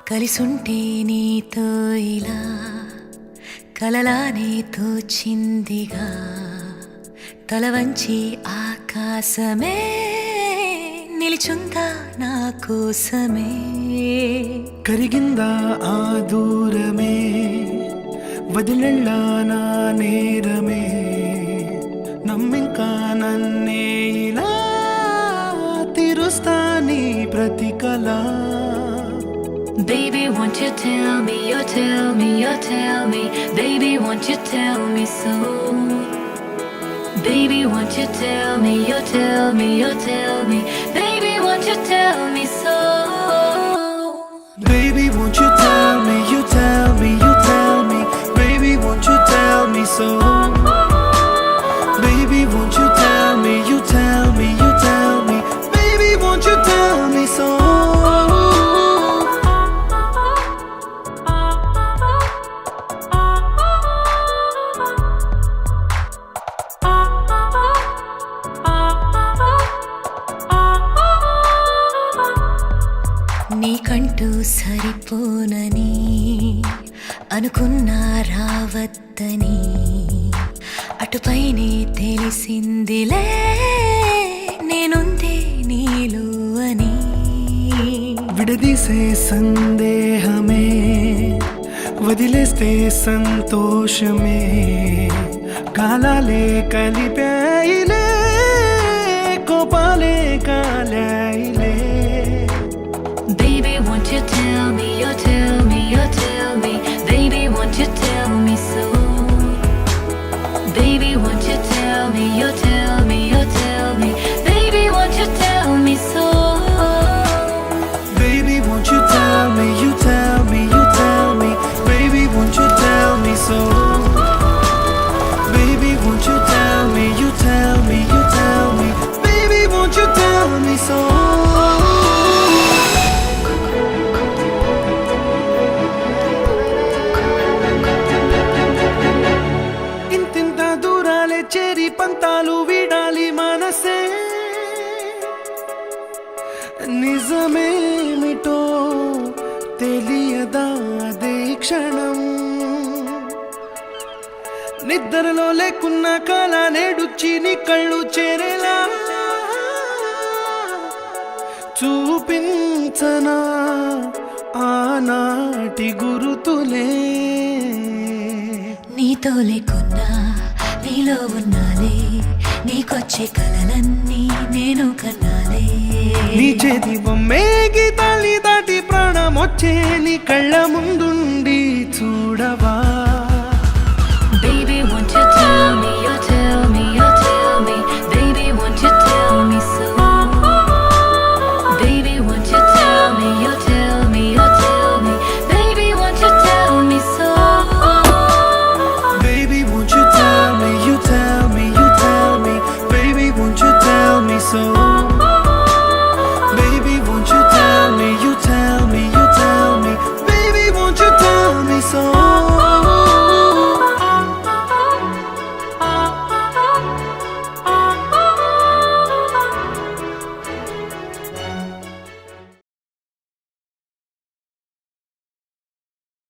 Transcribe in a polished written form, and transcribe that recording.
కలిసుంటే నీతో ఇలా కలలానే తోచిందిగా తల వంచి ఆకాశమే నిలిచుందా నా కోసమే కరిగిందా ఆ దూరమే వదిలెళ్ళా నా నేరమే నమ్మింకా నన్నే ఇలా తీరుస్తా నీ ప్రతి కళ Baby, won't you tell me, you tell me, you tell me Baby, won't you tell me so Baby, won't you tell me, you tell me, you tell me Baby, won't you tell me so Baby, won't you tell me, you tell me, you tell me Baby, won't you tell me so Baby, won't you tell me, you tell me, you tell me Baby, won't you tell me so నీకంటూ సరిపోనని అనుకున్నా రావద్దని అటుపైనే తెలిసిందిలే నేనుందే నీలో అని విడదీసే సందేహమే వదిలేస్తే సంతోషమే కాలాలే కలిపాయిలే కోపాలే కాలాయిలే Baby, won't you tell me, you tell me, you tell me Baby, won't you tell me so Baby, won't you tell me, you tell me, you tell me Baby, won't you tell me so Baby, won't you tell me, you tell me, you tell me Baby, won't you tell me so Baby, won't you tell me, you tell me, you tell me Baby, won't you tell me so ఇంతింత దూరాలే చేరి పంతాలు వీడాలి మనసే నిజమేమిటో తెలియదా అదే క్షణం నిద్రలో లేకున్న కాల నేడుచ్చి నీ కళ్ళు చేరేలా చూపించనా ఆనాటి గురుతులే నీతో లేకున్నా నీలో ఉన్నాలే నీకొచ్చే కలలన్నీ నేను కన్నాలే నీ చేతి బొమ్మే గీతాలి దాటి ప్రాణం వచ్చే నీ కళ్ళ ముందుండి చూడవా